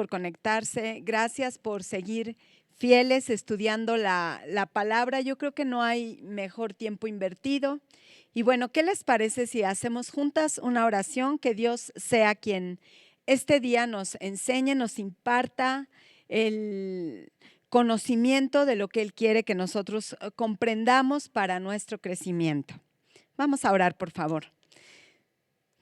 por conectarse, gracias por seguir fieles estudiando la palabra. Yo creo que no hay mejor tiempo invertido. Y bueno, ¿qué les parece si hacemos juntas una oración? Que Dios sea quien este día nos enseñe, nos imparta el conocimiento de lo que Él quiere que nosotros comprendamos para nuestro crecimiento. Vamos a orar, por favor.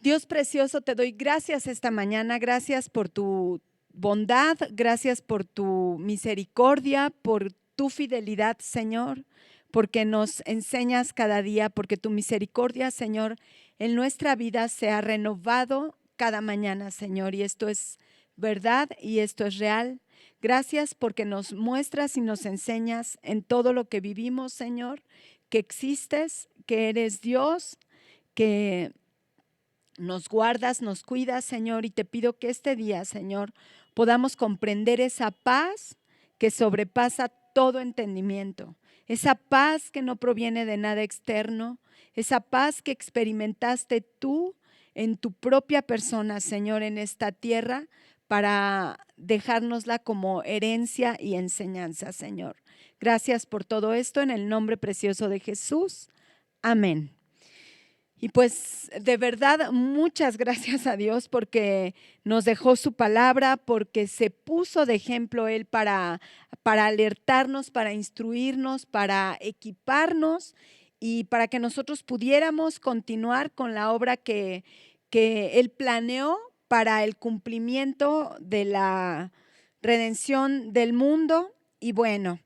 Dios precioso, te doy gracias esta mañana, gracias por tu bondad, gracias por tu misericordia, por tu fidelidad, Señor, porque nos enseñas cada día, porque tu misericordia, Señor, en nuestra vida se ha renovado cada mañana, Señor, y esto es verdad y esto es real. Gracias porque nos muestras y nos enseñas en todo lo que vivimos, Señor, que existes, que eres Dios, que nos guardas, nos cuidas, Señor, y te pido que este día, Señor, podamos comprender esa paz que sobrepasa todo entendimiento, esa paz que no proviene de nada externo, esa paz que experimentaste tú en tu propia persona, Señor, en esta tierra, para dejárnosla como herencia y enseñanza, Señor. Gracias por todo esto en el nombre precioso de Jesús. Amén. Y pues de verdad muchas gracias a Dios porque nos dejó su palabra, porque se puso de ejemplo Él para alertarnos, para instruirnos, para equiparnos y para que nosotros pudiéramos continuar con la obra que Él planeó para el cumplimiento de la redención del mundo. Y bueno,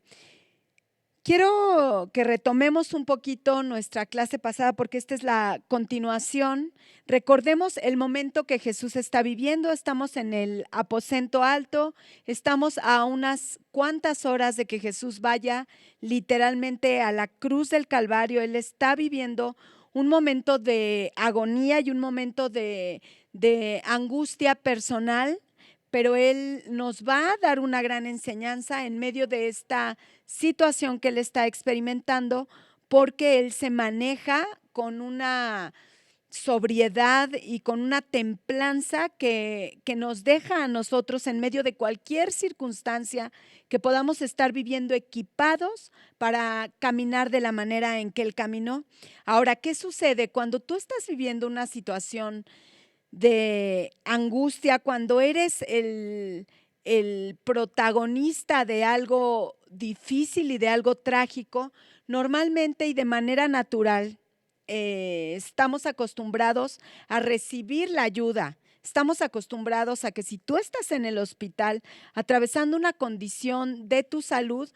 quiero que retomemos un poquito nuestra clase pasada porque esta es la continuación. Recordemos el momento que Jesús está viviendo. Estamos en el aposento alto, estamos a unas cuantas horas de que Jesús vaya literalmente a la cruz del Calvario. Él está viviendo un momento de agonía y un momento de angustia personal, pero Él nos va a dar una gran enseñanza en medio de esta situación que Él está experimentando, porque Él se maneja con una sobriedad y con una templanza que nos deja a nosotros en medio de cualquier circunstancia que podamos estar viviendo equipados para caminar de la manera en que Él caminó. Ahora, ¿qué sucede cuando tú estás viviendo una situación de angustia, cuando eres el protagonista de algo difícil y de algo trágico? Normalmente y de manera natural estamos acostumbrados a recibir la ayuda. Estamos acostumbrados a que si tú estás en el hospital atravesando una condición de tu salud,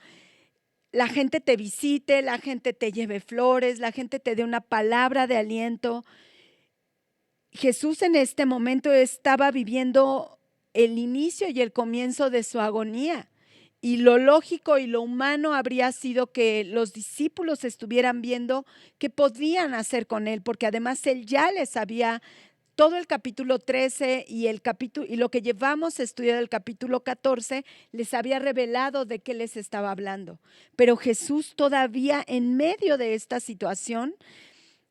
la gente te visite, la gente te lleve flores, la gente te dé una palabra de aliento. Jesús en este momento estaba viviendo el inicio y el comienzo de su agonía. Y lo lógico y lo humano habría sido que los discípulos estuvieran viendo qué podían hacer con él, porque además él ya les había todo el capítulo 13 y lo que llevamos a estudiar el capítulo 14 les había revelado de qué les estaba hablando. Pero Jesús todavía en medio de esta situación,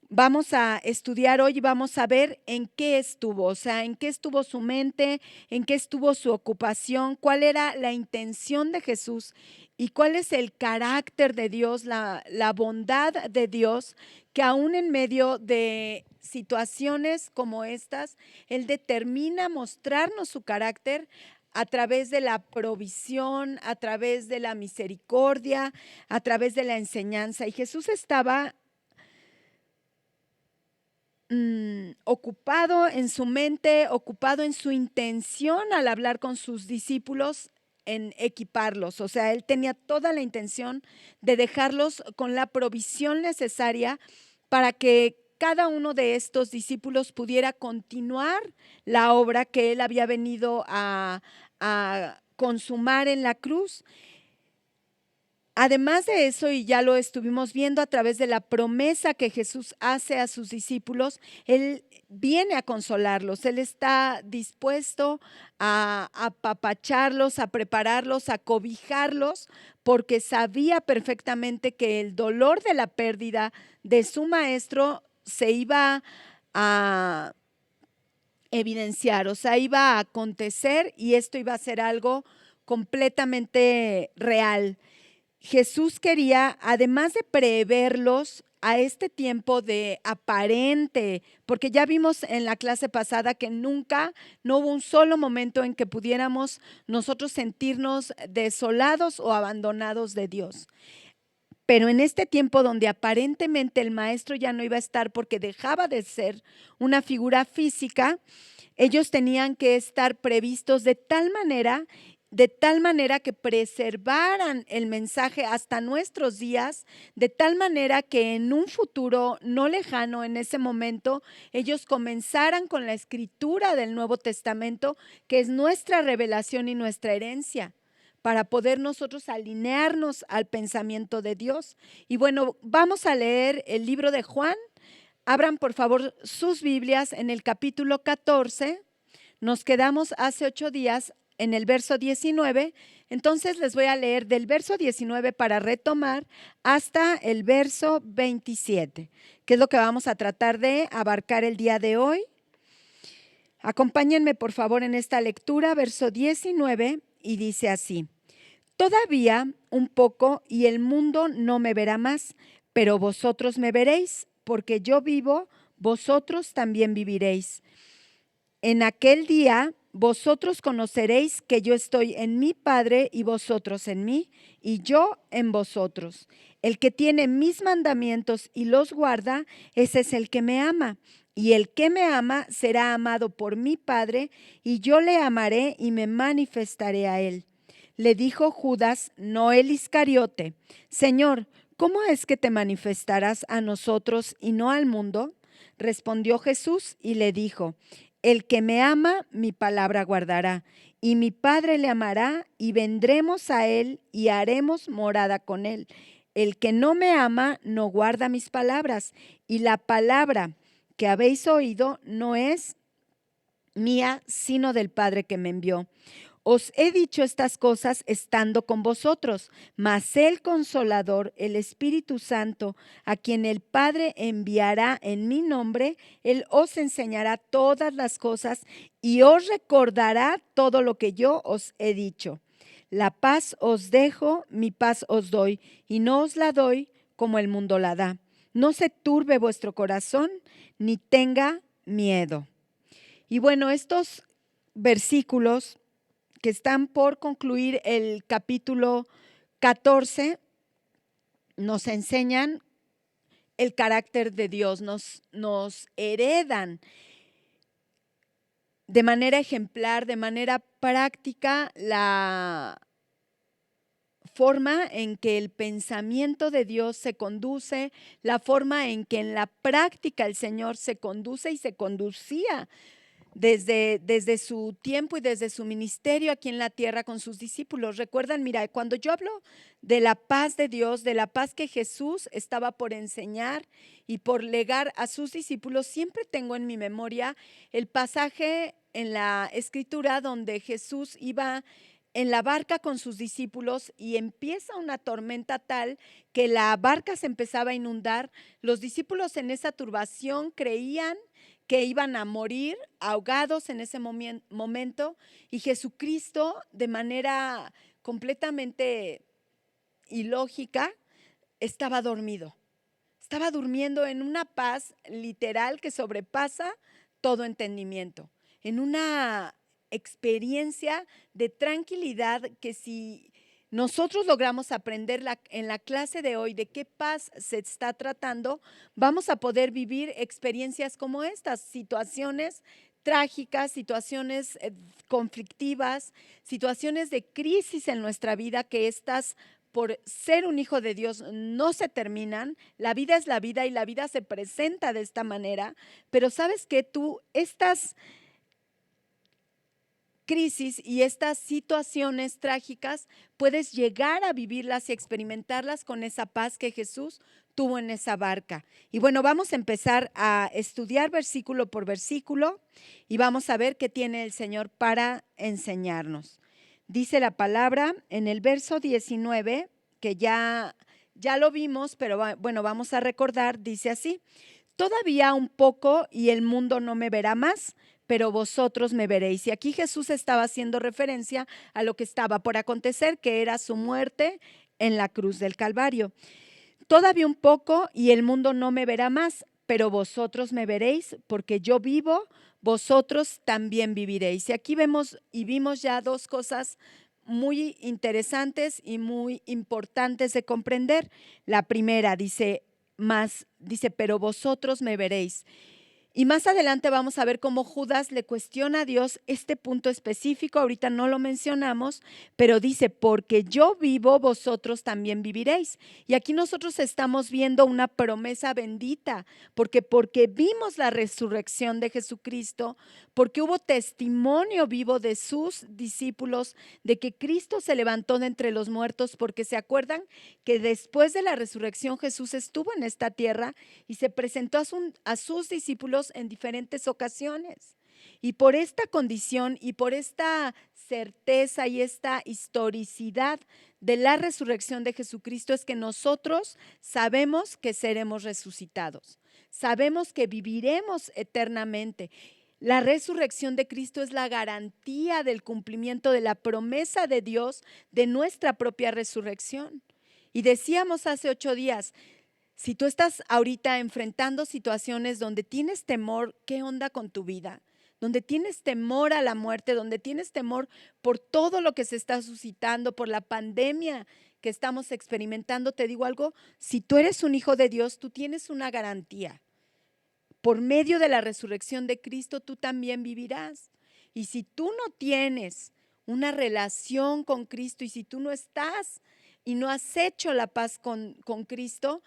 vamos a estudiar hoy y vamos a ver en qué estuvo, o sea, en qué estuvo su mente, en qué estuvo su ocupación, cuál era la intención de Jesús y cuál es el carácter de Dios, la bondad de Dios, que aún en medio de situaciones como estas, Él determina mostrarnos su carácter a través de la provisión, a través de la misericordia, a través de la enseñanza. Y Jesús estaba ocupado en su mente, ocupado en su intención al hablar con sus discípulos en equiparlos. O sea, él tenía toda la intención de dejarlos con la provisión necesaria para que cada uno de estos discípulos pudiera continuar la obra que él había venido a consumar en la cruz. Además de eso, y ya lo estuvimos viendo a través de la promesa que Jesús hace a sus discípulos, Él viene a consolarlos, Él está dispuesto a apapacharlos, a prepararlos, a cobijarlos, porque sabía perfectamente que el dolor de la pérdida de su maestro se iba a evidenciar, o sea, iba a acontecer y esto iba a ser algo completamente real. Jesús quería, además de preverlos a este tiempo de aparente, porque ya vimos en la clase pasada que nunca, no hubo un solo momento en que pudiéramos nosotros sentirnos desolados o abandonados de Dios. Pero en este tiempo donde aparentemente el maestro ya no iba a estar porque dejaba de ser una figura física, ellos tenían que estar previstos de tal manera que preservaran el mensaje hasta nuestros días, de tal manera que en un futuro no lejano, en ese momento, ellos comenzaran con la escritura del Nuevo Testamento, que es nuestra revelación y nuestra herencia, para poder nosotros alinearnos al pensamiento de Dios. Y bueno, vamos a leer el libro de Juan. Abran por favor sus Biblias en el capítulo 14. Nos quedamos hace 8 días en el verso 19. Entonces les voy a leer del verso 19 para retomar hasta el verso 27, que es lo que vamos a tratar de abarcar el día de hoy. Acompáñenme por favor en esta lectura, verso 19, y dice así: Todavía un poco y el mundo no me verá más, pero vosotros me veréis, porque yo vivo, vosotros también viviréis. En aquel día vosotros conoceréis que yo estoy en mi Padre y vosotros en mí, y yo en vosotros. El que tiene mis mandamientos y los guarda, ese es el que me ama. Y el que me ama será amado por mi Padre, y yo le amaré y me manifestaré a él. Le dijo Judas, no el Iscariote: Señor, ¿cómo es que te manifestarás a nosotros y no al mundo? Respondió Jesús y le dijo: El que me ama, mi palabra guardará, y mi Padre le amará, y vendremos a él y haremos morada con él. El que no me ama, no guarda mis palabras, y la palabra que habéis oído no es mía, sino del Padre que me envió. Os he dicho estas cosas estando con vosotros, mas el Consolador, el Espíritu Santo, a quien el Padre enviará en mi nombre, Él os enseñará todas las cosas y os recordará todo lo que yo os he dicho. La paz os dejo, mi paz os doy, y no os la doy como el mundo la da. No se turbe vuestro corazón, ni tenga miedo. Y bueno, estos versículos que están por concluir el capítulo 14, nos enseñan el carácter de Dios, nos heredan de manera ejemplar, de manera práctica, la forma en que el pensamiento de Dios se conduce, la forma en que en la práctica el Señor se conduce y se conducía desde su tiempo y desde su ministerio aquí en la tierra con sus discípulos. Recuerdan, mira, cuando yo hablo de la paz de Dios, de la paz que Jesús estaba por enseñar y por legar a sus discípulos, siempre tengo en mi memoria el pasaje en la Escritura donde Jesús iba en la barca con sus discípulos y empieza una tormenta tal que la barca se empezaba a inundar. Los discípulos en esa turbación creían que iban a morir ahogados en ese momento, y Jesucristo, de manera completamente ilógica, estaba dormido. Estaba durmiendo en una paz literal que sobrepasa todo entendimiento, en una experiencia de tranquilidad que, si nosotros logramos aprender en la clase de hoy de qué paz se está tratando, vamos a poder vivir experiencias como estas, situaciones trágicas, situaciones conflictivas, situaciones de crisis en nuestra vida, que estas, por ser un hijo de Dios, no se terminan. La vida es la vida y la vida se presenta de esta manera, pero sabes que tú estas crisis y estas situaciones trágicas puedes llegar a vivirlas y experimentarlas con esa paz que Jesús tuvo en esa barca. Y bueno, vamos a empezar a estudiar versículo por versículo y vamos a ver qué tiene el Señor para enseñarnos. Dice la palabra en el verso 19, que ya lo vimos, pero bueno, vamos a recordar, dice así: Todavía un poco y el mundo no me verá más, pero vosotros me veréis. Y aquí Jesús estaba haciendo referencia a lo que estaba por acontecer, que era su muerte en la cruz del Calvario. Todavía un poco y el mundo no me verá más, pero vosotros me veréis, porque yo vivo, vosotros también viviréis. Y aquí vemos y vimos ya dos cosas muy interesantes y muy importantes de comprender. La primera dice, pero vosotros me veréis. Y más adelante vamos a ver cómo Judas le cuestiona a Dios este punto específico. Ahorita no lo mencionamos, pero dice, porque yo vivo, vosotros también viviréis. Y aquí nosotros estamos viendo una promesa bendita, porque vimos la resurrección de Jesucristo, porque hubo testimonio vivo de sus discípulos de que Cristo se levantó de entre los muertos, porque se acuerdan que después de la resurrección Jesús estuvo en esta tierra y se presentó a sus discípulos en diferentes ocasiones. Y por esta condición y por esta certeza y esta historicidad de la resurrección de Jesucristo es que nosotros sabemos que seremos resucitados. Sabemos que viviremos eternamente. La resurrección de Cristo es la garantía del cumplimiento de la promesa de Dios de nuestra propia resurrección. Y decíamos hace 8 días, si tú estás ahorita enfrentando situaciones donde tienes temor, ¿qué onda con tu vida? Donde tienes temor a la muerte, donde tienes temor por todo lo que se está suscitando, por la pandemia que estamos experimentando, te digo algo, si tú eres un hijo de Dios, tú tienes una garantía. Por medio de la resurrección de Cristo, tú también vivirás. Y si tú no tienes una relación con Cristo y si tú no estás y no has hecho la paz con Cristo,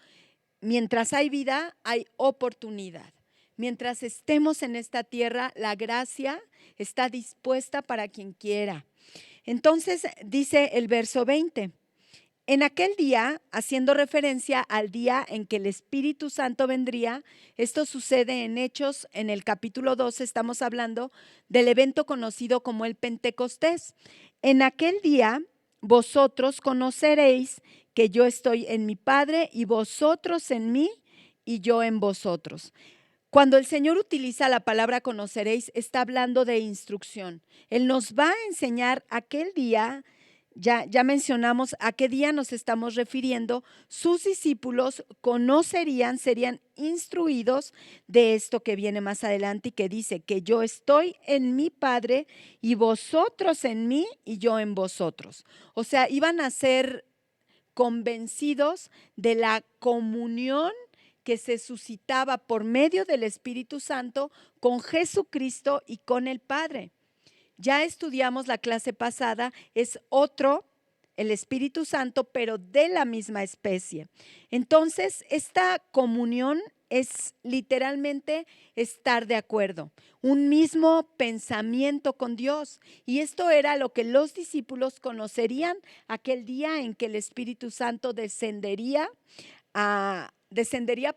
mientras hay vida, hay oportunidad. Mientras estemos en esta tierra, la gracia está dispuesta para quien quiera. Entonces dice el verso 20, en aquel día, haciendo referencia al día en que el Espíritu Santo vendría, esto sucede en Hechos, en el capítulo 12, estamos hablando del evento conocido como el Pentecostés. En aquel día, vosotros conoceréis que yo estoy en mi Padre y vosotros en mí y yo en vosotros. Cuando el Señor utiliza la palabra conoceréis, está hablando de instrucción. Él nos va a enseñar aquel día. Ya mencionamos a qué día nos estamos refiriendo. Sus discípulos conocerían, serían instruidos de esto que viene más adelante y que dice que yo estoy en mi Padre y vosotros en mí y yo en vosotros. O sea, iban a ser convencidos de la comunión que se suscitaba por medio del Espíritu Santo con Jesucristo y con el Padre. Ya estudiamos la clase pasada, es otro, el Espíritu Santo, pero de la misma especie. Entonces, esta comunión es literalmente estar de acuerdo, un mismo pensamiento con Dios. Y esto era lo que los discípulos conocerían aquel día en que el Espíritu Santo descendería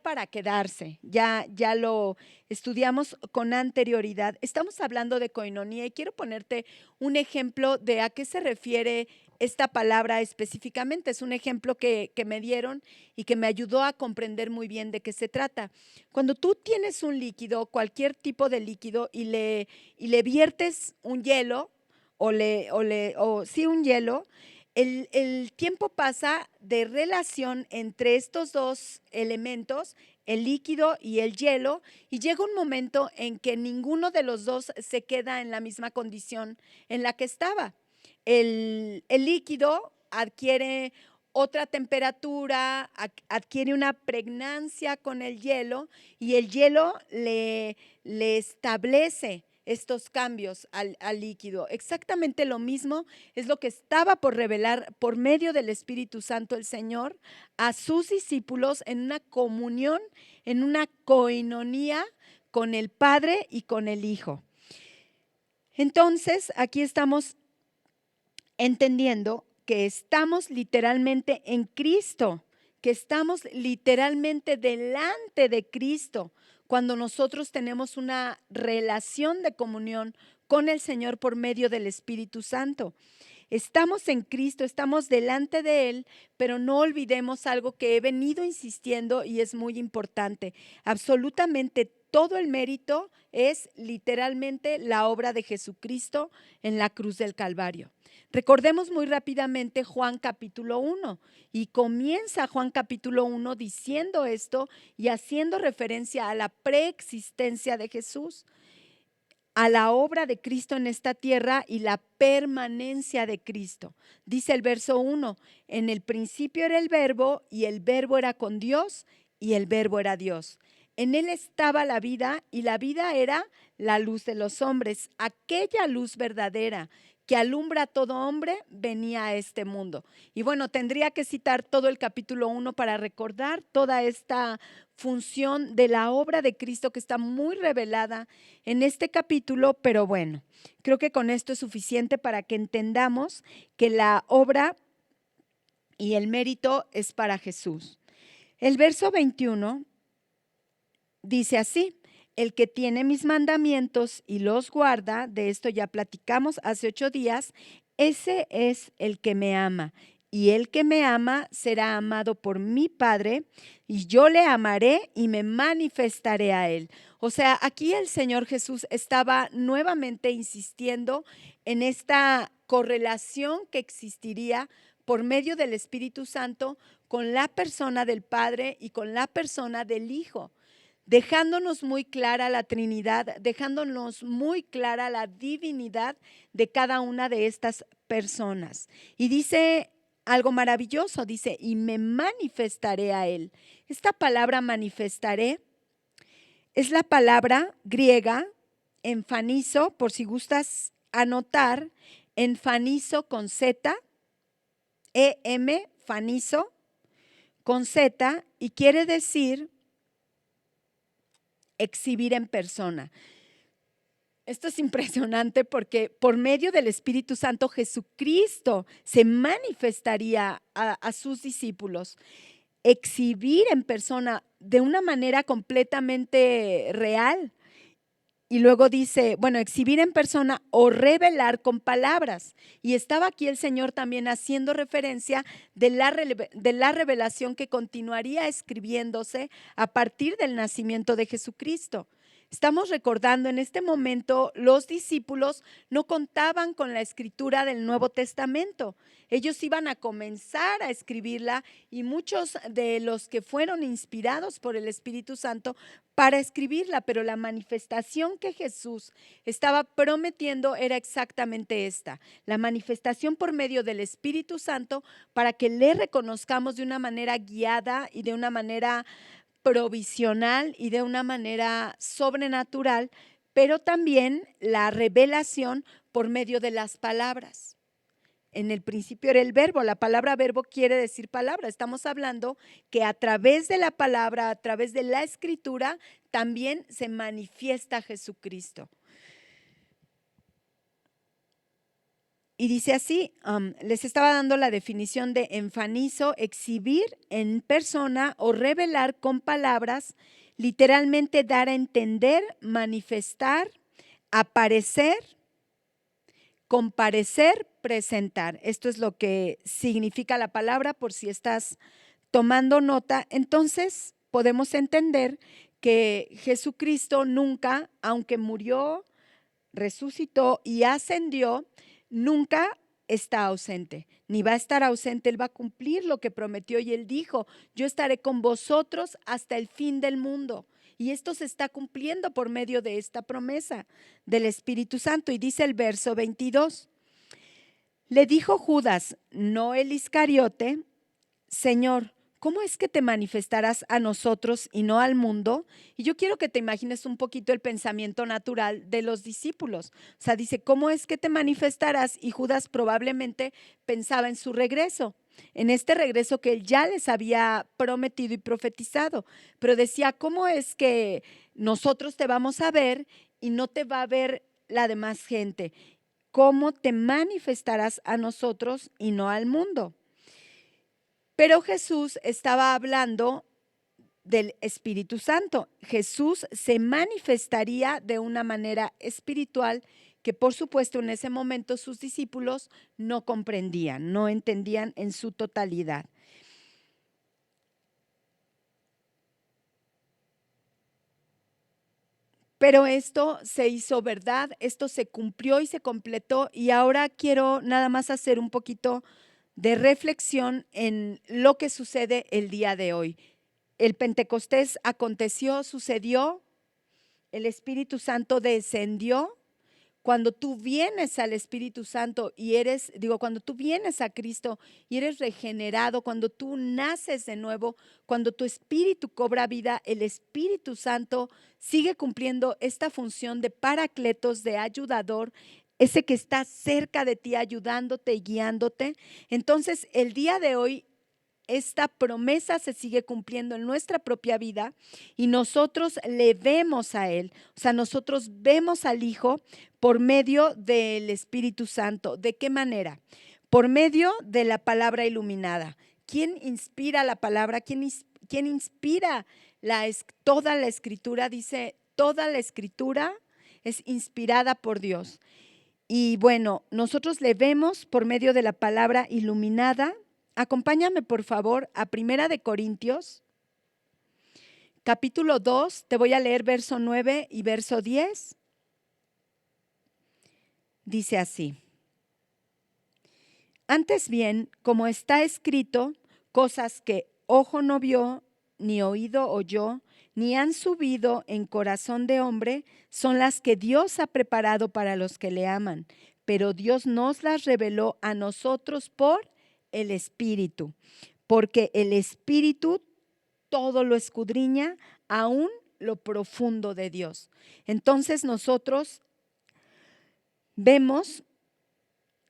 para quedarse. Ya lo estudiamos con anterioridad. Estamos hablando de coinonía y quiero ponerte un ejemplo de a qué se refiere esta palabra específicamente. Es un ejemplo que me dieron y que me ayudó a comprender muy bien de qué se trata. Cuando tú tienes un líquido, cualquier tipo de líquido, y le viertes un hielo un hielo, el tiempo pasa de relación entre estos dos elementos, el líquido y el hielo, y llega un momento en que ninguno de los dos se queda en la misma condición en la que estaba. El líquido adquiere otra temperatura, adquiere una pregnancia con el hielo y el hielo le establece estos cambios al líquido. Exactamente lo mismo es lo que estaba por revelar por medio del Espíritu Santo el Señor a sus discípulos en una comunión, en una coinonía con el Padre y con el Hijo. Entonces, aquí estamos entendiendo que estamos literalmente en Cristo, que estamos literalmente delante de Cristo cuando nosotros tenemos una relación de comunión con el Señor por medio del Espíritu Santo. Estamos en Cristo, estamos delante de Él, pero no olvidemos algo que he venido insistiendo y es muy importante. Absolutamente todo el mérito es literalmente la obra de Jesucristo en la cruz del Calvario. Recordemos muy rápidamente Juan capítulo 1 y comienza Juan capítulo 1 diciendo esto y haciendo referencia a la preexistencia de Jesús, a la obra de Cristo en esta tierra y la permanencia de Cristo. Dice el verso 1, en el principio era el verbo y el verbo era con Dios y el verbo era Dios. En él estaba la vida y la vida era la luz de los hombres. Aquella luz verdadera que alumbra a todo hombre venía a este mundo. Y bueno, tendría que citar todo el capítulo 1 para recordar toda esta función de la obra de Cristo que está muy revelada en este capítulo, pero bueno, creo que con esto es suficiente para que entendamos que la obra y el mérito es para Jesús. El verso 21 dice así: el que tiene mis mandamientos y los guarda, de esto ya platicamos hace 8 días, ese es el que me ama. Y el que me ama será amado por mi Padre, y yo le amaré y me manifestaré a él. O sea, aquí el Señor Jesús estaba nuevamente insistiendo en esta correlación que existiría por medio del Espíritu Santo con la persona del Padre y con la persona del Hijo, dejándonos muy clara la Trinidad, dejándonos muy clara la divinidad de cada una de estas personas. Y dice algo maravilloso, dice, y me manifestaré a él. Esta palabra manifestaré es la palabra griega enfanizo, por si gustas anotar, enfanizo con Z, E-M, fanizo, con Z, y quiere decir exhibir en persona. Esto es impresionante porque por medio del Espíritu Santo Jesucristo se manifestaría a sus discípulos. Exhibir en persona de una manera completamente real. Y luego dice, bueno, exhibir en persona o revelar con palabras. Y estaba aquí el Señor también haciendo referencia de la revelación que continuaría escribiéndose a partir del nacimiento de Jesucristo. Estamos recordando en este momento, los discípulos no contaban con la escritura del Nuevo Testamento. Ellos iban a comenzar a escribirla y muchos de los que fueron inspirados por el Espíritu Santo para escribirla, pero la manifestación que Jesús estaba prometiendo era exactamente esta, la manifestación por medio del Espíritu Santo para que le reconozcamos de una manera guiada y de una manera provisional y de una manera sobrenatural, pero también la revelación por medio de las palabras. En el principio era el verbo, la palabra verbo quiere decir palabra. Estamos hablando que a través de la palabra, a través de la escritura, también se manifiesta Jesucristo. Y dice así, les estaba dando la definición de enfanizo, exhibir en persona o revelar con palabras, literalmente dar a entender, manifestar, aparecer, comparecer, presentar. Esto es lo que significa la palabra, por si estás tomando nota. Entonces podemos entender que Jesucristo nunca, aunque murió, resucitó y ascendió, nunca está ausente, ni va a estar ausente. Él va a cumplir lo que prometió y él dijo, yo estaré con vosotros hasta el fin del mundo. Y esto se está cumpliendo por medio de esta promesa del Espíritu Santo. Y dice el verso 22, le dijo Judas, no el Iscariote, Señor, ¿cómo es que te manifestarás a nosotros y no al mundo? Y yo quiero que te imagines un poquito el pensamiento natural de los discípulos. O sea, dice, ¿cómo es que te manifestarás? Y Judas probablemente pensaba en su regreso, en este regreso que él ya les había prometido y profetizado. Pero decía, ¿cómo es que nosotros te vamos a ver y no te va a ver la demás gente? ¿Cómo te manifestarás a nosotros y no al mundo? Pero Jesús estaba hablando del Espíritu Santo. Jesús se manifestaría de una manera espiritual que por supuesto en ese momento sus discípulos no comprendían, no entendían en su totalidad. Pero esto se hizo verdad, esto se cumplió y se completó, y ahora quiero nada más hacer un poquito de reflexión en lo que sucede el día de hoy. El Pentecostés aconteció, sucedió, el Espíritu Santo descendió. Cuando tú vienes al Espíritu Santo y cuando tú vienes a Cristo y eres regenerado, cuando tú naces de nuevo, cuando tu espíritu cobra vida, el Espíritu Santo sigue cumpliendo esta función de paracletos, de ayudador, ese que está cerca de ti, ayudándote y guiándote. Entonces, el día de hoy, esta promesa se sigue cumpliendo en nuestra propia vida y nosotros le vemos a Él, o sea, nosotros vemos al Hijo por medio del Espíritu Santo. ¿De qué manera? Por medio de la palabra iluminada. ¿Quién inspira la palabra? ¿Quién inspira toda la escritura? Dice, toda la escritura es inspirada por Dios. Y bueno, nosotros le vemos por medio de la palabra iluminada. Acompáñame, por favor, a Primera de Corintios, capítulo 2, te voy a leer verso 9 y verso 10. Dice así: antes bien, como está escrito, cosas que ojo no vio, ni oído oyó, ni han subido en corazón de hombre, son las que Dios ha preparado para los que le aman. Pero Dios nos las reveló a nosotros por el Espíritu, porque el Espíritu todo lo escudriña, aún lo profundo de Dios. Entonces nosotros vemos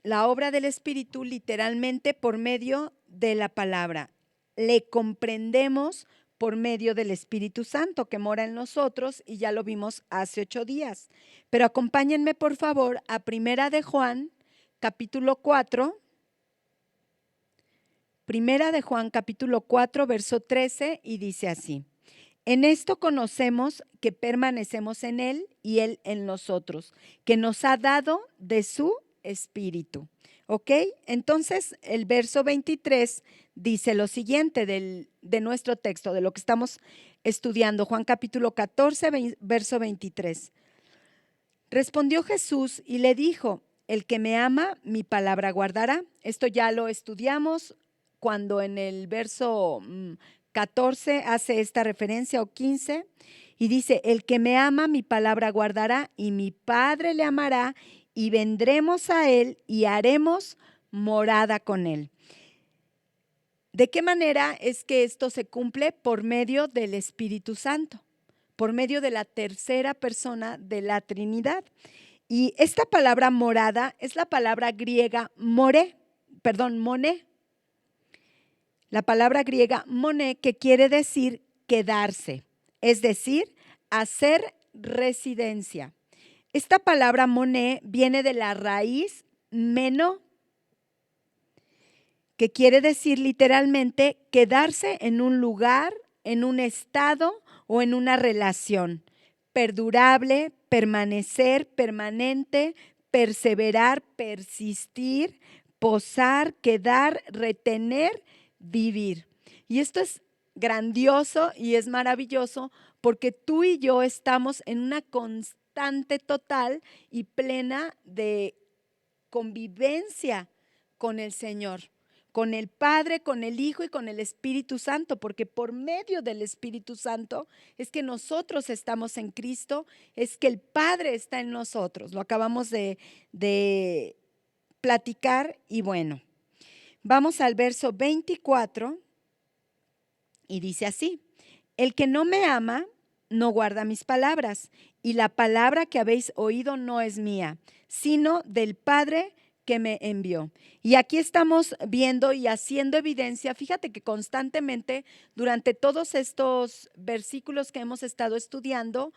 la obra del Espíritu literalmente por medio de la palabra. Le comprendemos por medio del Espíritu Santo que mora en nosotros, y ya lo vimos hace 8 días. Pero acompáñenme, por favor, a Primera de Juan, capítulo 4. Primera de Juan, capítulo 4, verso 13, y dice así: en esto conocemos que permanecemos en Él y Él en nosotros, que nos ha dado de su Espíritu. ¿Ok? Entonces, el verso 23 dice lo siguiente de nuestro texto, de lo que estamos estudiando, Juan capítulo 14, verso 23. Respondió Jesús y le dijo: el que me ama, mi palabra guardará. Esto ya lo estudiamos cuando en el verso 14 hace esta referencia, o 15, y dice: el que me ama, mi palabra guardará, y mi Padre le amará, y vendremos a él y haremos morada con él. ¿De qué manera es que esto se cumple? Por medio del Espíritu Santo, por medio de la tercera persona de la Trinidad. Y esta palabra morada es la palabra griega moné. La palabra griega moné, que quiere decir quedarse, es decir, hacer residencia. Esta palabra moné viene de la raíz meno, que quiere decir literalmente quedarse en un lugar, en un estado o en una relación. Perdurable, permanecer, permanente, perseverar, persistir, posar, quedar, retener, vivir. Y esto es grandioso y es maravilloso, porque tú y yo estamos en una constante, total y plena de convivencia con el Señor, con el Padre, con el Hijo y con el Espíritu Santo, porque por medio del Espíritu Santo es que nosotros estamos en Cristo, es que el Padre está en nosotros. Lo acabamos de platicar. Y bueno, vamos al verso 24 y dice así: el que no me ama no guarda mis palabras, y la palabra que habéis oído no es mía, sino del Padre que me envió. Y aquí estamos viendo y haciendo evidencia. Fíjate que constantemente durante todos estos versículos que hemos estado estudiando,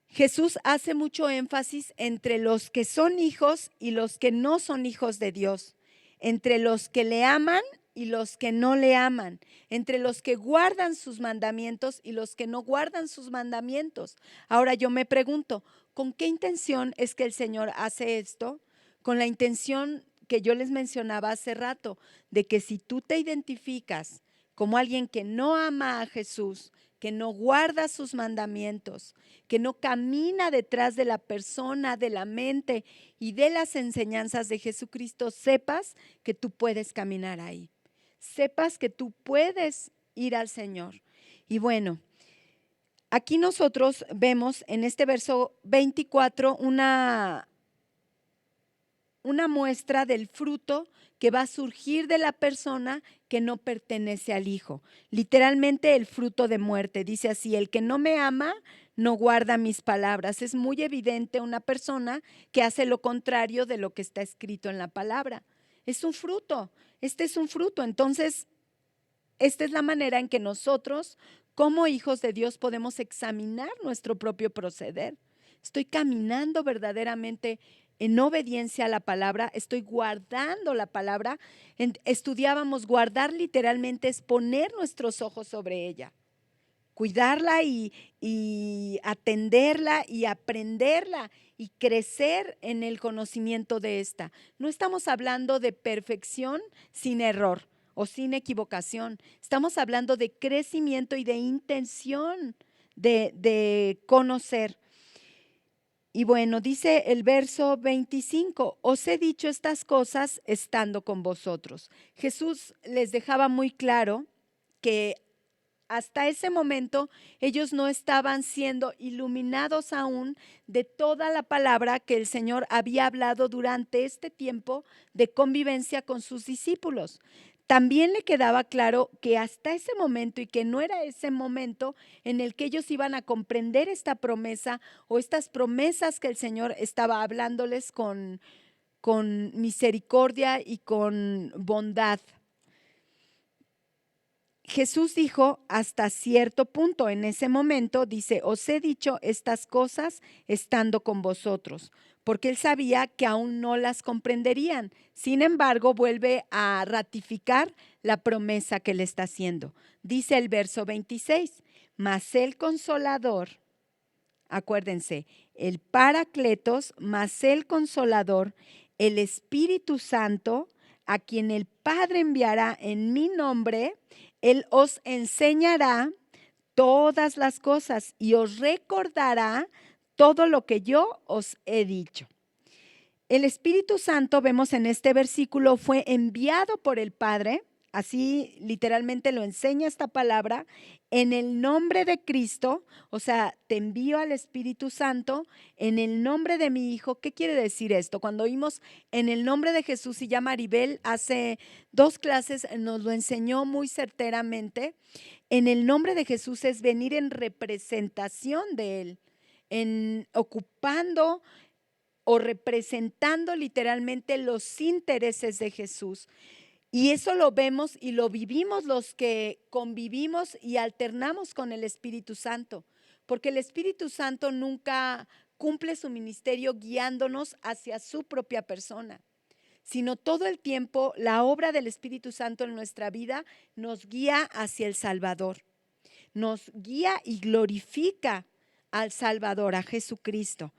Jesús hace mucho énfasis entre los que son hijos y los que no son hijos de Dios, entre los que le aman y los que no le aman, entre los que guardan sus mandamientos y los que no guardan sus mandamientos. Ahora yo me pregunto, ¿Con qué intención es que el Señor hace esto? Con la intención que yo les mencionaba hace rato, de que si tú te identificas como alguien que no ama a Jesús, que no guarda sus mandamientos, que no camina detrás de la persona, de la mente y de las enseñanzas de Jesucristo, sepas que tú puedes caminar ahí. Sepas que tú puedes ir al Señor. Y bueno, aquí nosotros vemos en este verso 24 una muestra del fruto que va a surgir de la persona que no pertenece al Hijo. Literalmente el fruto de muerte. Dice así, el que no me ama no guarda mis palabras. Es muy evidente una persona que hace lo contrario de lo que está escrito en la palabra. Es un fruto, este es un fruto. Entonces, esta es la manera en que nosotros, como hijos de Dios, podemos examinar nuestro propio proceder. ¿Estoy caminando verdaderamente en obediencia a la palabra? ¿Estoy guardando la palabra? Estudiábamos, guardar literalmente es poner nuestros ojos sobre ella, cuidarla y atenderla y aprenderla y crecer en el conocimiento de esta. No estamos hablando de perfección sin error o sin equivocación. Estamos hablando de crecimiento y de intención de conocer. Y bueno, dice el verso 25, os he dicho estas cosas estando con vosotros. Jesús les dejaba muy claro que hasta ese momento ellos no estaban siendo iluminados aún de toda la palabra que el Señor había hablado durante este tiempo de convivencia con sus discípulos. También le quedaba claro que hasta ese momento y que no era ese momento en el que ellos iban a comprender esta promesa o estas promesas que el Señor estaba hablándoles con misericordia y con bondad. Jesús dijo hasta cierto punto, en ese momento dice, os he dicho estas cosas estando con vosotros, porque él sabía que aún no las comprenderían. Sin embargo, vuelve a ratificar la promesa que le está haciendo. Dice el verso 26, mas el Consolador, acuérdense, el Paracletos, mas el Consolador, el Espíritu Santo, a quien el Padre enviará en mi nombre, Él os enseñará todas las cosas y os recordará todo lo que yo os he dicho. El Espíritu Santo, vemos en este versículo, fue enviado por el Padre, así literalmente lo enseña esta palabra, en el nombre de Cristo, o sea, te envío al Espíritu Santo en el nombre de mi Hijo. ¿Qué quiere decir esto? Cuando oímos en el nombre de Jesús, y ya Maribel hace 2 clases nos lo enseñó muy certeramente, en el nombre de Jesús es venir en representación de Él, en ocupando o representando literalmente los intereses de Jesús. Y eso lo vemos y lo vivimos los que convivimos y alternamos con el Espíritu Santo, porque el Espíritu Santo nunca cumple su ministerio guiándonos hacia su propia persona, sino todo el tiempo la obra del Espíritu Santo en nuestra vida nos guía hacia el Salvador, nos guía y glorifica al Salvador, a Jesucristo.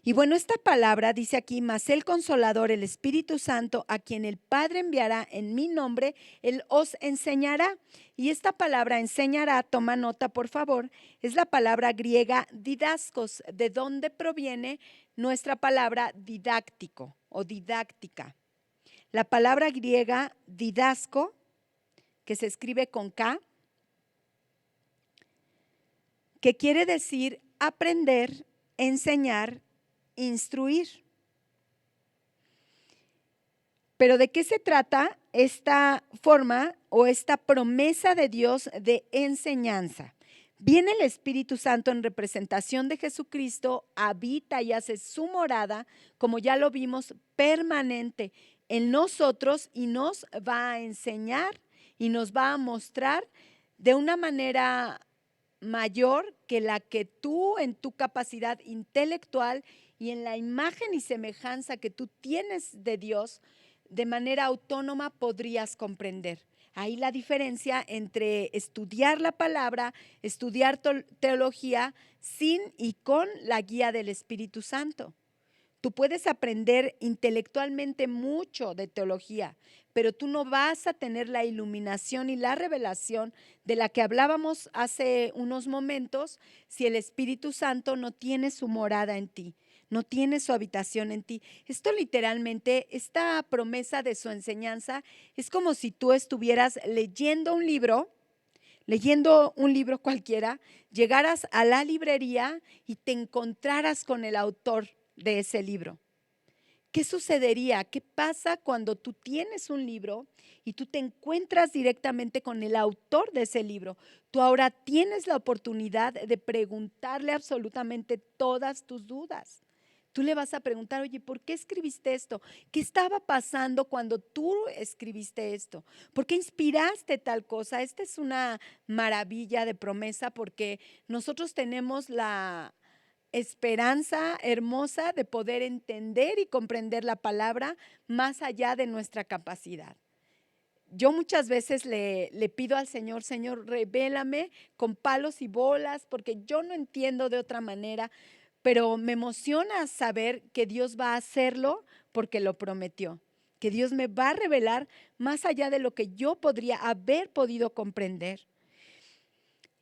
Y bueno, esta palabra dice aquí, mas el Consolador, el Espíritu Santo, a quien el Padre enviará en mi nombre, Él os enseñará. Y esta palabra enseñará, toma nota por favor, es la palabra griega didascos, de donde proviene nuestra palabra didáctico o didáctica. La palabra griega didasco, que se escribe con K, que quiere decir aprender, enseñar, instruir. Pero ¿de qué se trata esta forma o esta promesa de Dios de enseñanza? Viene el Espíritu Santo en representación de Jesucristo, habita y hace su morada, como ya lo vimos, permanente en nosotros y nos va a enseñar y nos va a mostrar de una manera mayor que la que tú en tu capacidad intelectual y en la imagen y semejanza que tú tienes de Dios, de manera autónoma podrías comprender. Ahí la diferencia entre estudiar la palabra, estudiar teología sin y con la guía del Espíritu Santo. Tú puedes aprender intelectualmente mucho de teología, pero tú no vas a tener la iluminación y la revelación de la que hablábamos hace unos momentos si el Espíritu Santo no tiene su morada en ti, no tiene su habitación en ti. Esto literalmente, esta promesa de su enseñanza es como si tú estuvieras leyendo un libro cualquiera, llegaras a la librería y te encontraras con el autor de ese libro. ¿Qué sucedería? ¿Qué pasa cuando tú tienes un libro y tú te encuentras directamente con el autor de ese libro? Tú ahora tienes la oportunidad de preguntarle absolutamente todas tus dudas. Tú le vas a preguntar, oye, ¿por qué escribiste esto? ¿Qué estaba pasando cuando tú escribiste esto? ¿Por qué inspiraste tal cosa? Esta es una maravilla de promesa porque nosotros tenemos la esperanza hermosa de poder entender y comprender la palabra más allá de nuestra capacidad. Yo muchas veces le pido al Señor, Señor, revélame con palos y bolas, porque yo no entiendo de otra manera, pero me emociona saber que Dios va a hacerlo porque lo prometió, que Dios me va a revelar más allá de lo que yo podría haber podido comprender.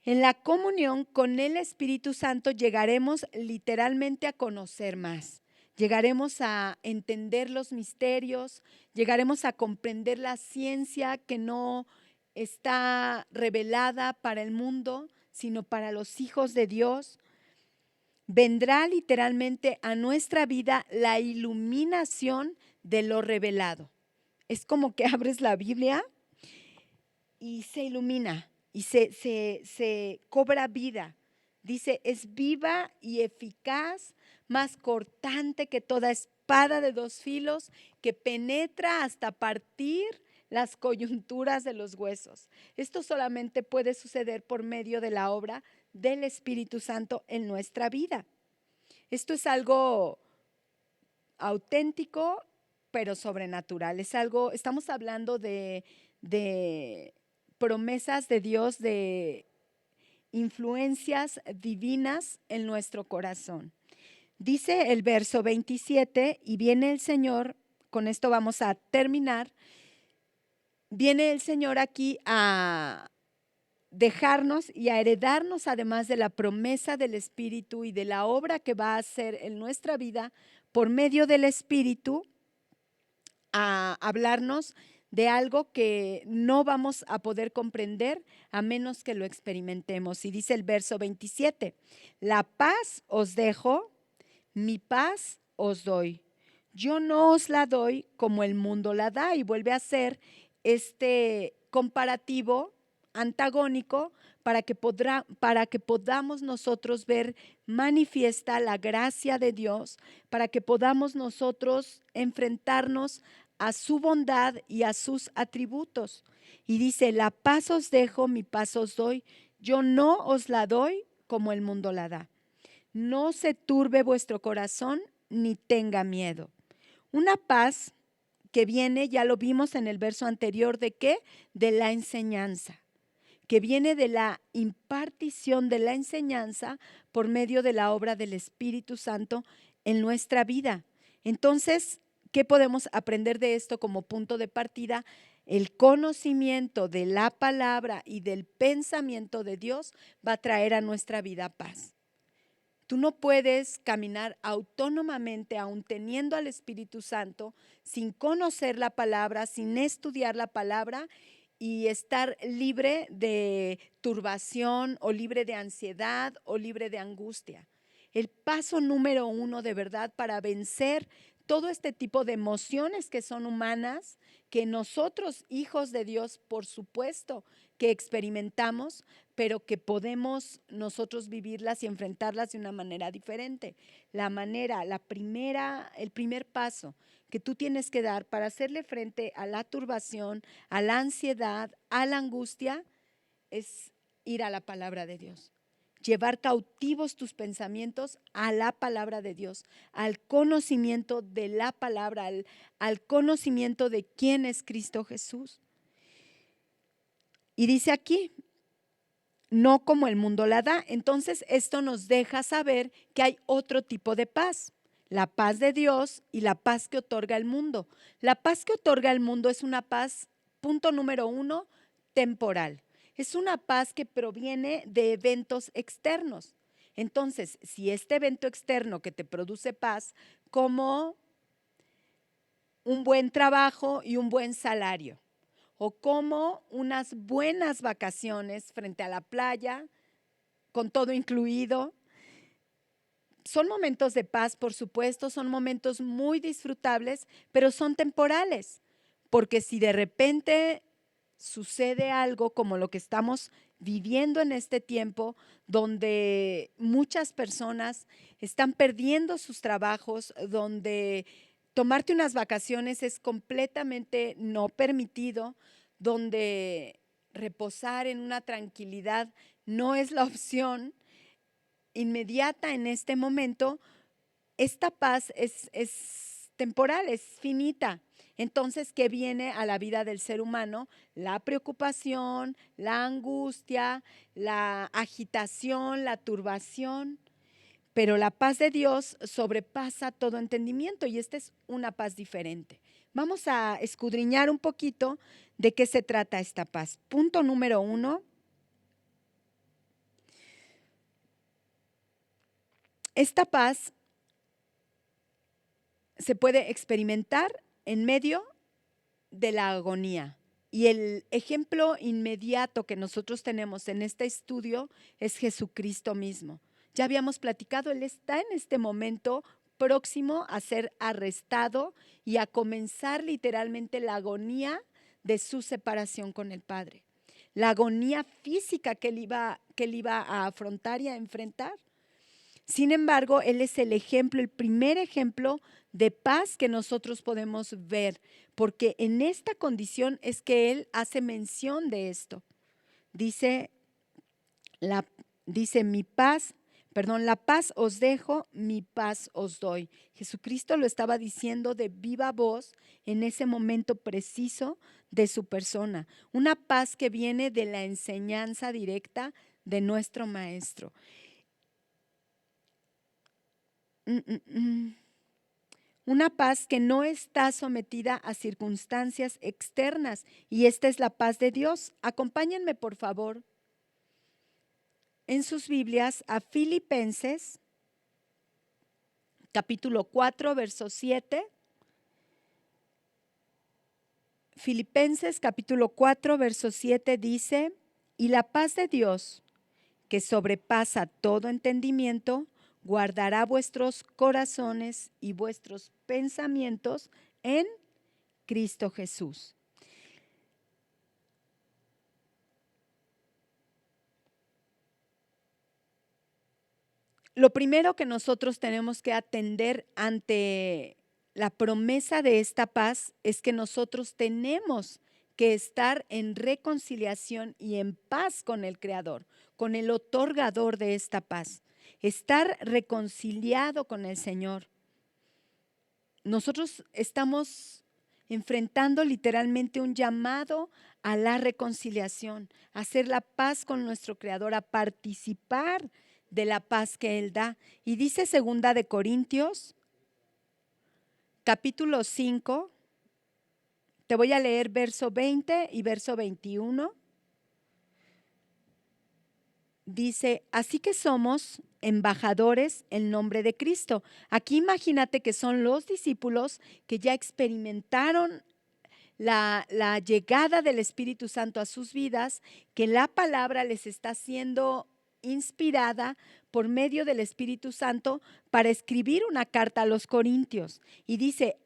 En la comunión con el Espíritu Santo llegaremos literalmente a conocer más, llegaremos a entender los misterios, llegaremos a comprender la ciencia que no está revelada para el mundo, sino para los hijos de Dios. Vendrá literalmente a nuestra vida la iluminación de lo revelado. Es como que abres la Biblia y se ilumina y se cobra vida. Dice, es viva y eficaz, más cortante que toda espada de dos filos, que penetra hasta partir las coyunturas de los huesos. Esto solamente puede suceder por medio de la obra del Espíritu Santo en nuestra vida. Esto es algo auténtico, pero sobrenatural. Es algo, estamos hablando de promesas de Dios, de influencias divinas en nuestro corazón. Dice el verso 27, y viene el Señor, con esto vamos a terminar, viene el Señor aquí a dejarnos y a heredarnos, además de la promesa del Espíritu y de la obra que va a hacer en nuestra vida por medio del Espíritu, a hablarnos de algo que no vamos a poder comprender a menos que lo experimentemos. Y dice el verso 27, la paz os dejo, mi paz os doy. Yo no os la doy como el mundo la da. Y vuelve a ser este comparativo antagónico para que podamos nosotros ver manifiesta la gracia de Dios, para que podamos nosotros enfrentarnos a su bondad y a sus atributos. Y dice, la paz os dejo, mi paz os doy. Yo no os la doy como el mundo la da. No se turbe vuestro corazón ni tenga miedo. Una paz que viene, ya lo vimos en el verso anterior, ¿de qué? De la enseñanza, que viene de la impartición de la enseñanza por medio de la obra del Espíritu Santo en nuestra vida. Entonces, ¿qué podemos aprender de esto como punto de partida? El conocimiento de la palabra y del pensamiento de Dios va a traer a nuestra vida paz. Tú no puedes caminar autónomamente, aun teniendo al Espíritu Santo, sin conocer la palabra, sin estudiar la palabra y estar libre de turbación o libre de ansiedad o libre de angustia. El paso número uno de verdad para vencer todo este tipo de emociones que son humanas, que nosotros, hijos de Dios, por supuesto que experimentamos, pero que podemos nosotros vivirlas y enfrentarlas de una manera diferente. El primer paso que tú tienes que dar para hacerle frente a la turbación, a la ansiedad, a la angustia, es ir a la palabra de Dios. Llevar cautivos tus pensamientos a la palabra de Dios, al conocimiento de la palabra, al conocimiento de quién es Cristo Jesús. Y dice aquí, no como el mundo la da. Entonces, esto nos deja saber que hay otro tipo de paz, la paz de Dios y la paz que otorga el mundo. La paz que otorga el mundo es una paz, punto número 1, temporal. Es una paz que proviene de eventos externos. Entonces, si este evento externo que te produce paz, como un buen trabajo y un buen salario, o como unas buenas vacaciones frente a la playa, con todo incluido. Son momentos de paz, por supuesto, son momentos muy disfrutables, pero son temporales, porque si de repente sucede algo como lo que estamos viviendo en este tiempo, donde muchas personas están perdiendo sus trabajos, donde tomarte unas vacaciones es completamente no permitido, donde reposar en una tranquilidad no es la opción inmediata en este momento, esta paz es temporal, es finita. Entonces, ¿qué viene a la vida del ser humano? La preocupación, la angustia, la agitación, la turbación. Pero la paz de Dios sobrepasa todo entendimiento y esta es una paz diferente. Vamos a escudriñar un poquito de qué se trata esta paz. Punto número 1. Esta paz se puede experimentar en medio de la agonía. Y el ejemplo inmediato que nosotros tenemos en este estudio es Jesucristo mismo. Ya habíamos platicado, Él está en este momento próximo a ser arrestado y a comenzar literalmente la agonía de su separación con el Padre. La agonía física que él iba a afrontar y a enfrentar. Sin embargo, Él es el ejemplo, el primer ejemplo de paz que nosotros podemos ver, porque en esta condición es que Él hace mención de esto. Dice, mi paz, la paz os dejo, mi paz os doy. Jesucristo lo estaba diciendo de viva voz en ese momento preciso de su persona. Una paz que viene de la enseñanza directa de nuestro Maestro. Una paz que no está sometida a circunstancias externas y esta es la paz de Dios. Acompáñenme por favor en sus Biblias a Filipenses capítulo 4 verso 7. Filipenses capítulo 4 verso 7 dice, y la paz de Dios que sobrepasa todo entendimiento, guardará vuestros corazones y vuestros pensamientos en Cristo Jesús. Lo primero que nosotros tenemos que atender ante la promesa de esta paz es que nosotros tenemos que estar en reconciliación y en paz con el Creador, con el otorgador de esta paz. Estar reconciliado con el Señor. Nosotros estamos enfrentando literalmente un llamado a la reconciliación, a hacer la paz con nuestro Creador, a participar de la paz que Él da. Y dice 2 de Corintios, capítulo 5, te voy a leer verso 20 y verso 21. Dice, así que somos embajadores en nombre de Cristo. Aquí imagínate que son los discípulos que ya experimentaron la llegada del Espíritu Santo a sus vidas, que la palabra les está siendo inspirada por medio del Espíritu Santo para escribir una carta a los Corintios. Y dice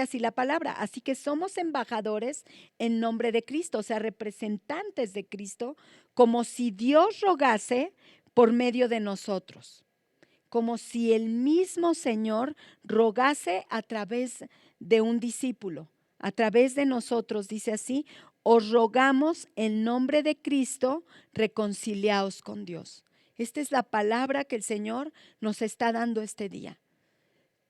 así la palabra, así que somos embajadores en nombre de Cristo, o sea, representantes de Cristo, como si Dios rogase por medio de nosotros, como si el mismo Señor rogase a través de un discípulo, a través de nosotros, dice así, os rogamos en nombre de Cristo, reconciliaos con Dios. Esta es la palabra que el Señor nos está dando este día.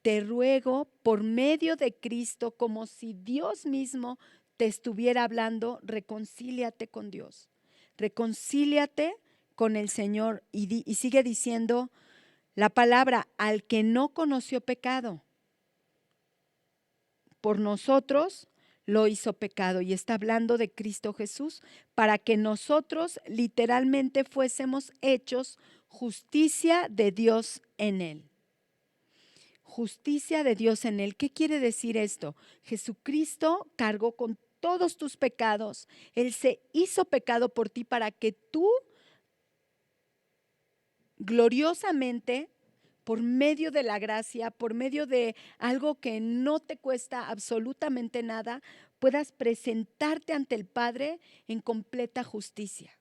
Te ruego por medio de Cristo, como si Dios mismo te estuviera hablando, reconcíliate con Dios. reconcíliate con el Señor y sigue diciendo la palabra, al que no conoció pecado, por nosotros lo hizo pecado, y está hablando de Cristo Jesús, para que nosotros literalmente fuésemos hechos justicia de Dios en él. Justicia de Dios en él. ¿Qué quiere decir esto? Jesucristo cargó con todos tus pecados. Él se hizo pecado por ti para que tú gloriosamente, por medio de la gracia, por medio de algo que no te cuesta absolutamente nada, puedas presentarte ante el Padre en completa justicia,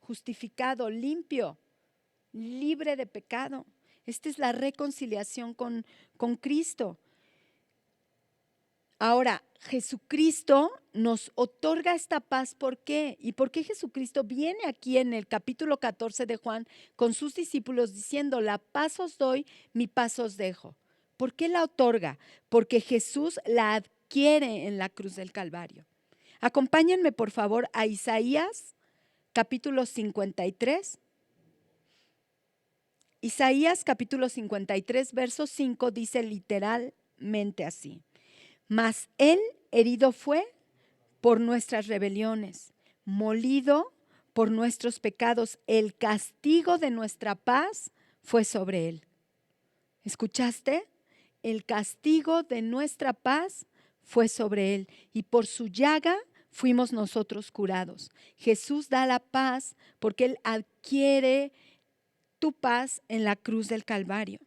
justificado, limpio, libre de pecado. Esta es la reconciliación con Cristo. Ahora, Jesucristo nos otorga esta paz. ¿Por qué? ¿Y por qué Jesucristo viene aquí en el capítulo 14 de Juan con sus discípulos diciendo, la paz os doy, mi paz os dejo? ¿Por qué la otorga? Porque Jesús la adquiere en la cruz del Calvario. Acompáñenme por favor a Isaías capítulo 53. Isaías capítulo 53, verso 5 dice literalmente así. Mas él herido fue por nuestras rebeliones, molido por nuestros pecados. El castigo de nuestra paz fue sobre él. ¿Escuchaste? El castigo de nuestra paz fue sobre él, y por su llaga fuimos nosotros curados. Jesús da la paz porque él adquiere tu paz en la cruz del Calvario.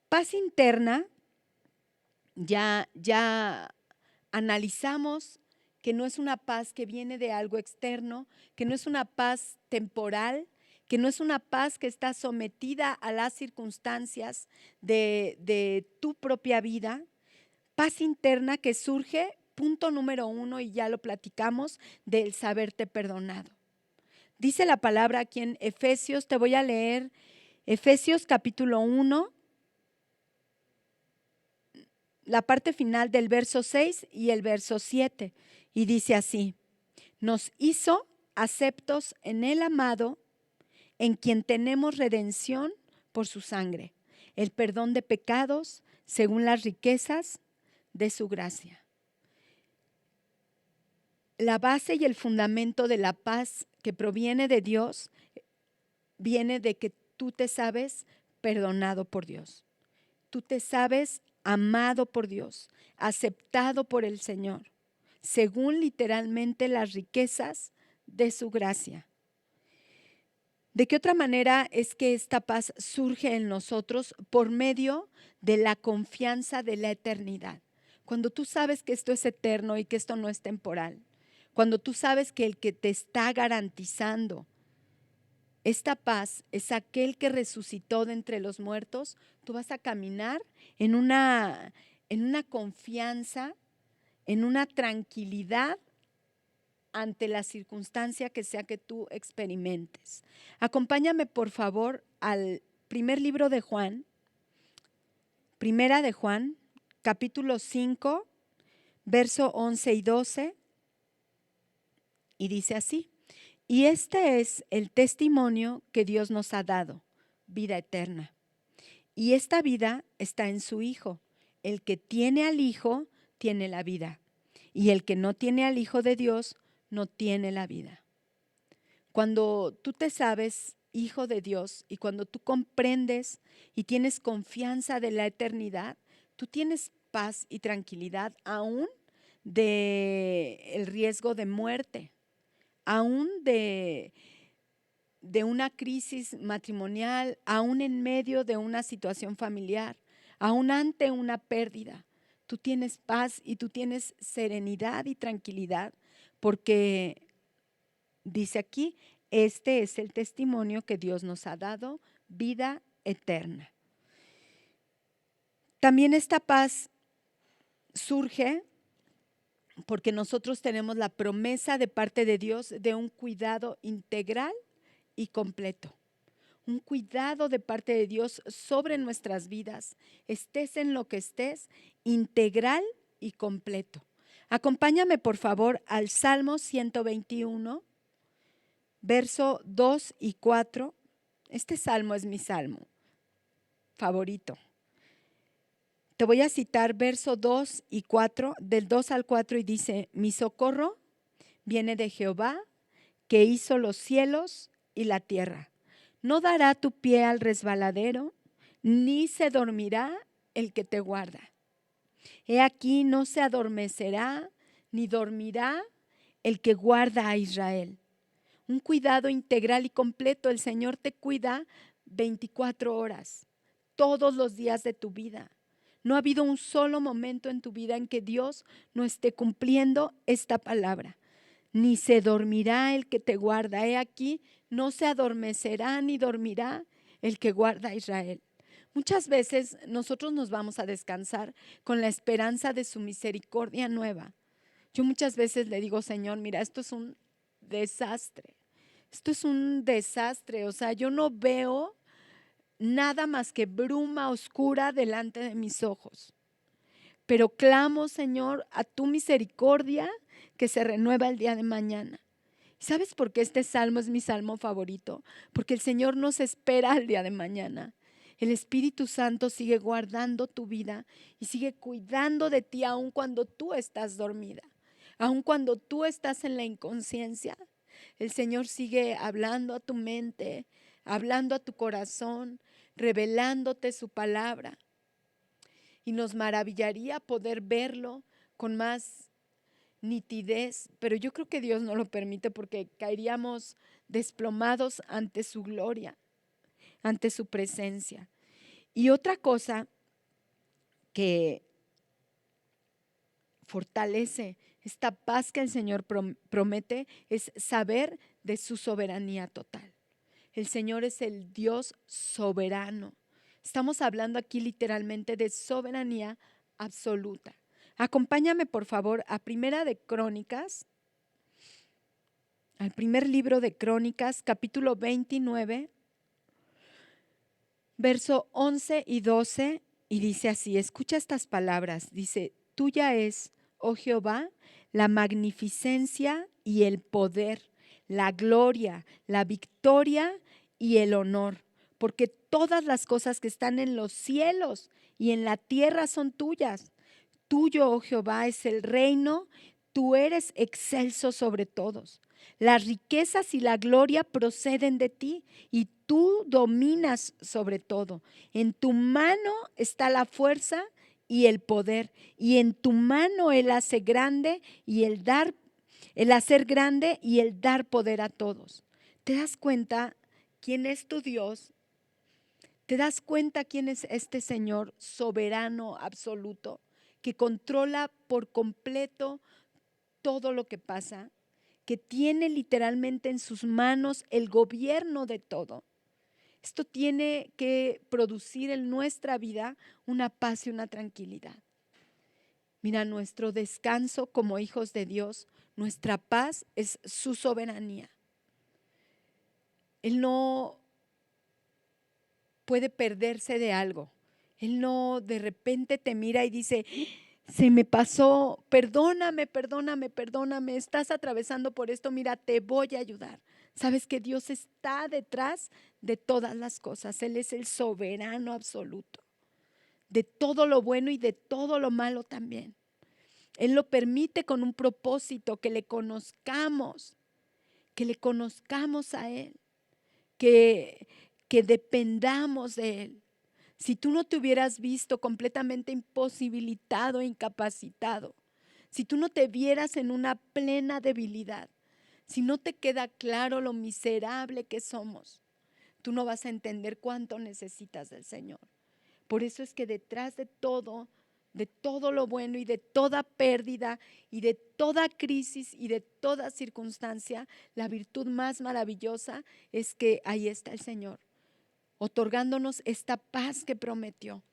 Paz interna. Ya analizamos que no es una paz que viene de algo externo, que no es una paz temporal, que no es una paz que está sometida a las circunstancias de tu propia vida. Paz interna que surge, punto número 1, y ya lo platicamos, del saberte perdonado. Dice la palabra aquí en Efesios, te voy a leer Efesios capítulo 1, la parte final del verso 6 y el verso 7, y dice así: nos hizo aceptos en el amado, en quien tenemos redención por su sangre, el perdón de pecados según las riquezas de su gracia. La base y el fundamento de la paz que proviene de Dios viene de que tú te sabes perdonado por Dios. Tú te sabes amado por Dios, aceptado por el Señor, según literalmente las riquezas de su gracia. ¿De qué otra manera es que esta paz surge en nosotros? Por medio de la confianza de la eternidad. Cuando tú sabes que esto es eterno y que esto no es temporal, cuando tú sabes que el que te está garantizando esta paz es aquel que resucitó de entre los muertos, tú vas a caminar en una confianza, en una tranquilidad ante la circunstancia que sea que tú experimentes. Acompáñame por favor al primer libro de Juan, primera de Juan, capítulo 5, verso 11 y 12, y dice así: y este es el testimonio que Dios nos ha dado, vida eterna. Y esta vida está en su Hijo. El que tiene al Hijo tiene la vida. Y el que no tiene al Hijo de Dios no tiene la vida. Cuando tú te sabes hijo de Dios y cuando tú comprendes y tienes confianza de la eternidad, tú tienes paz y tranquilidad aún del riesgo de muerte, aún de una crisis matrimonial, aún en medio de una situación familiar, aún ante una pérdida. Tú tienes paz y tú tienes serenidad y tranquilidad porque dice aquí, este es el testimonio que Dios nos ha dado, vida eterna. También esta paz surge porque nosotros tenemos la promesa de parte de Dios de un cuidado integral y completo. Un cuidado de parte de Dios sobre nuestras vidas, estés en lo que estés, integral y completo. Acompáñame por favor al Salmo 121, verso 2 y 4. Este salmo es mi salmo favorito. Te voy a citar verso 2 y 4, del 2 al 4, y dice: mi socorro viene de Jehová, que hizo los cielos y la tierra. No dará tu pie al resbaladero, ni se dormirá el que te guarda. He aquí, no se adormecerá, ni dormirá el que guarda a Israel. Un cuidado integral y completo. El Señor te cuida 24 horas, todos los días de tu vida. No ha habido un solo momento en tu vida en que Dios no esté cumpliendo esta palabra. Ni se dormirá el que te guarda. He aquí, no se adormecerá ni dormirá el que guarda a Israel. Muchas veces nosotros nos vamos a descansar con la esperanza de su misericordia nueva. Yo muchas veces le digo: Señor, mira, esto es un desastre. Esto es un desastre. O sea, yo no veo nada más que bruma oscura delante de mis ojos. Pero clamo, Señor, a tu misericordia que se renueva el día de mañana. ¿Sabes por qué este salmo es mi salmo favorito? Porque el Señor nos espera al día de mañana. El Espíritu Santo sigue guardando tu vida y sigue cuidando de ti aun cuando tú estás dormida, aun cuando tú estás en la inconsciencia. El Señor sigue hablando a tu mente, hablando a tu corazón, revelándote su palabra. Y nos maravillaría poder verlo con más nitidez, pero yo creo que Dios no lo permite porque caeríamos desplomados ante su gloria, ante su presencia. Y otra cosa que fortalece esta paz que el Señor promete es saber de su soberanía total. El Señor es el Dios soberano. Estamos hablando aquí literalmente de soberanía absoluta. Acompáñame por favor a Primera de Crónicas, al primer libro de Crónicas, capítulo 29, verso 11 y 12, y dice así: escucha estas palabras, dice: tuya es, oh Jehová, la magnificencia y el poder, la gloria, la victoria y el honor, porque todas las cosas que están en los cielos y en la tierra son tuyas. Tuyo, oh Jehová, es el reino, tú eres excelso sobre todos. Las riquezas y la gloria proceden de ti y tú dominas sobre todo. En tu mano está la fuerza y el poder, y en tu mano el hacer grande y el hacer grande y el dar poder a todos. ¿Te das cuenta quién es tu Dios? ¿Te das cuenta quién es este Señor soberano absoluto, que controla por completo todo lo que pasa, que tiene literalmente en sus manos el gobierno de todo? Esto tiene que producir en nuestra vida una paz y una tranquilidad. Mira, nuestro descanso como hijos de Dios, nuestra paz es su soberanía. Él no puede perderse de algo. Él no de repente te mira y dice: se me pasó, perdóname, perdóname, perdóname, estás atravesando por esto, mira, te voy a ayudar. Sabes que Dios está detrás de todas las cosas. Él es el soberano absoluto, de todo lo bueno y de todo lo malo también. Él lo permite con un propósito, que le conozcamos a Él, que dependamos de Él. Si tú no te hubieras visto completamente imposibilitado, incapacitado, si tú no te vieras en una plena debilidad, si no te queda claro lo miserable que somos, tú no vas a entender cuánto necesitas del Señor. Por eso es que detrás de todo lo bueno y de toda pérdida y de toda crisis y de toda circunstancia, la virtud más maravillosa es que ahí está el Señor, otorgándonos esta paz que prometió,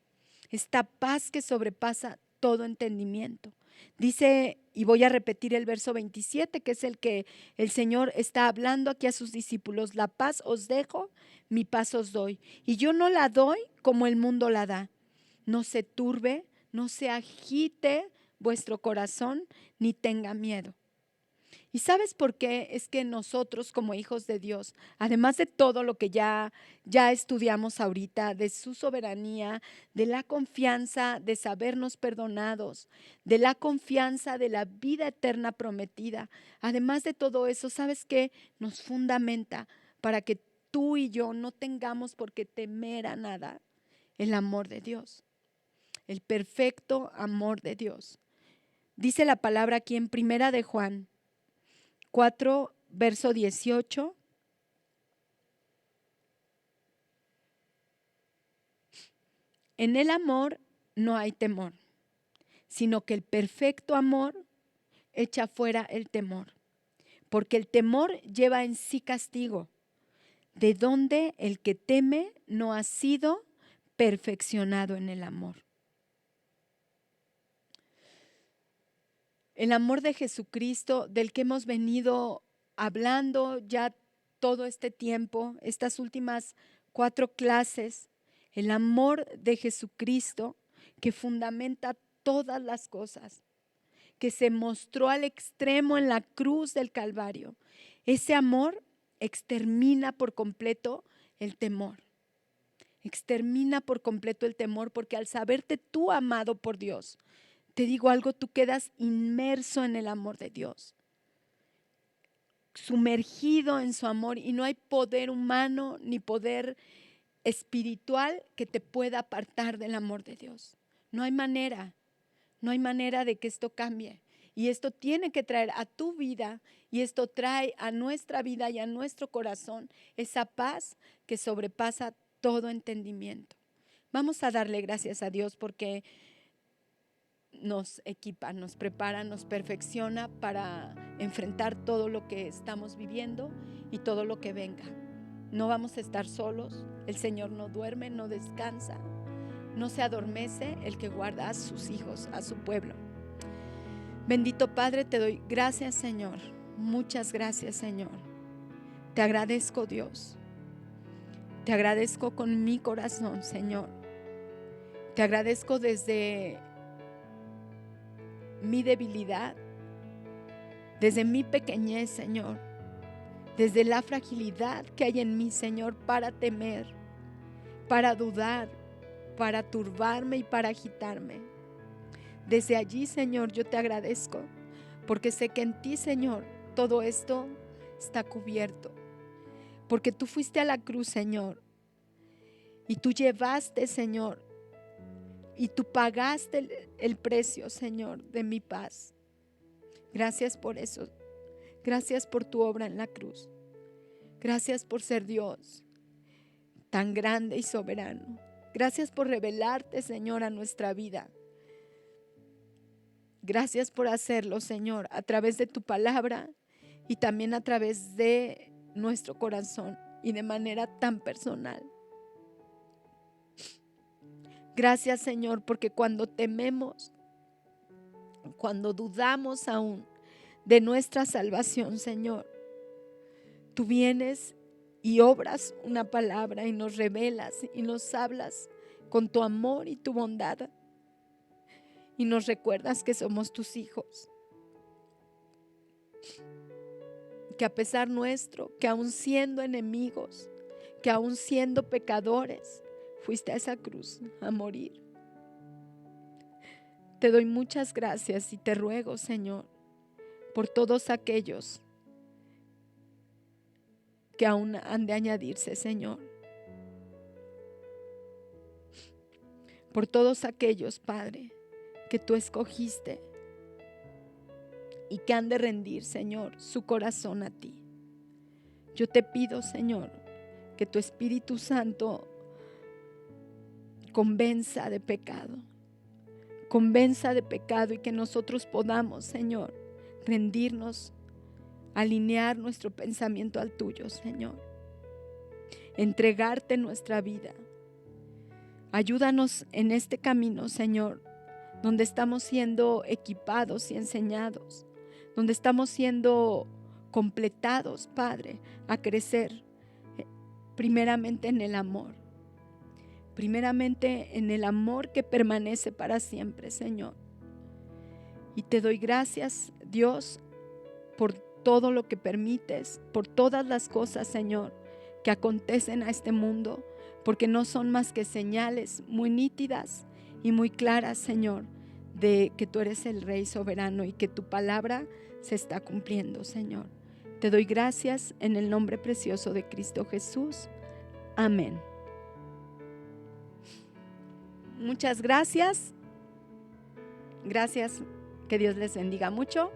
esta paz que sobrepasa todo entendimiento. Dice, y voy a repetir el verso 27, que es el que el Señor está hablando aquí a sus discípulos: la paz os dejo, mi paz os doy. Y yo no la doy como el mundo la da. No se turbe, no se agite vuestro corazón, ni tenga miedo. ¿Y sabes por qué? Es que nosotros como hijos de Dios, además de todo lo que ya estudiamos ahorita, de su soberanía, de la confianza de sabernos perdonados, de la confianza de la vida eterna prometida, además de todo eso, ¿sabes qué? Nos fundamenta para que tú y yo no tengamos por qué temer a nada, el amor de Dios, el perfecto amor de Dios. Dice la palabra aquí en Primera de Juan 4, verso 18. En el amor no hay temor, sino que el perfecto amor echa fuera el temor, porque el temor lleva en sí castigo, de donde el que teme no ha sido perfeccionado en el amor. El amor de Jesucristo, del que hemos venido hablando ya todo este tiempo, estas últimas 4 clases, el amor de Jesucristo que fundamenta todas las cosas, que se mostró al extremo en la cruz del Calvario. Ese amor extermina por completo el temor. Extermina por completo el temor, porque al saberte tú amado por Dios, te digo algo, tú quedas inmerso en el amor de Dios, sumergido en su amor, y no hay poder humano ni poder espiritual que te pueda apartar del amor de Dios. No hay manera de que esto cambie. Y esto tiene que traer a tu vida, y esto trae a nuestra vida y a nuestro corazón esa paz que sobrepasa todo entendimiento. Vamos a darle gracias a Dios porque nos equipa, nos prepara, nos perfecciona para enfrentar todo lo que estamos viviendo y todo lo que venga. No vamos a estar solos. El Señor no duerme, no descansa, no se adormece el que guarda a sus hijos, a su pueblo. Bendito Padre, te doy gracias, Señor. Muchas gracias, Señor. Te agradezco, Dios. Te agradezco con mi corazón, Señor. Te agradezco desde mi debilidad, desde mi pequeñez, Señor, desde la fragilidad que hay en mí, Señor, para temer, para dudar, para turbarme y para agitarme. Desde allí, Señor, yo te agradezco, porque sé que en ti, Señor, todo esto está cubierto, porque tú fuiste a la cruz, Señor, y tú llevaste, Señor, y tú pagaste el precio, Señor, de mi paz. Gracias por eso. Gracias por tu obra en la cruz. Gracias por ser Dios tan grande y soberano. Gracias por revelarte, Señor, a nuestra vida. Gracias por hacerlo, Señor, a través de tu palabra y también a través de nuestro corazón y de manera tan personal. Gracias, Señor, porque cuando tememos, cuando dudamos aún de nuestra salvación, Señor, tú vienes y obras una palabra y nos revelas y nos hablas con tu amor y tu bondad, y nos recuerdas que somos tus hijos, que a pesar nuestro, que aún siendo enemigos, que aún siendo pecadores, fuiste a esa cruz a morir. Te doy muchas gracias y te ruego, Señor, por todos aquellos que aún han de añadirse, Señor. Por todos aquellos, Padre, que tú escogiste y que han de rendir, Señor, su corazón a ti. Yo te pido, Señor, que tu Espíritu Santo convenza de pecado y que nosotros podamos, Señor, rendirnos, alinear nuestro pensamiento al tuyo, Señor, entregarte nuestra vida. Ayúdanos en este camino, Señor, donde estamos siendo equipados y enseñados, donde estamos siendo completados, Padre, a crecer primeramente en el amor. Primeramente en el amor que permanece para siempre, Señor. Y te doy gracias, Dios, por todo lo que permites, por todas las cosas, Señor, que acontecen a este mundo, porque no son más que señales muy nítidas y muy claras, Señor, de que tú eres el Rey soberano y que tu palabra se está cumpliendo, Señor. Te doy gracias en el nombre precioso de Cristo Jesús. Amén. Muchas gracias. Gracias. Que Dios les bendiga mucho.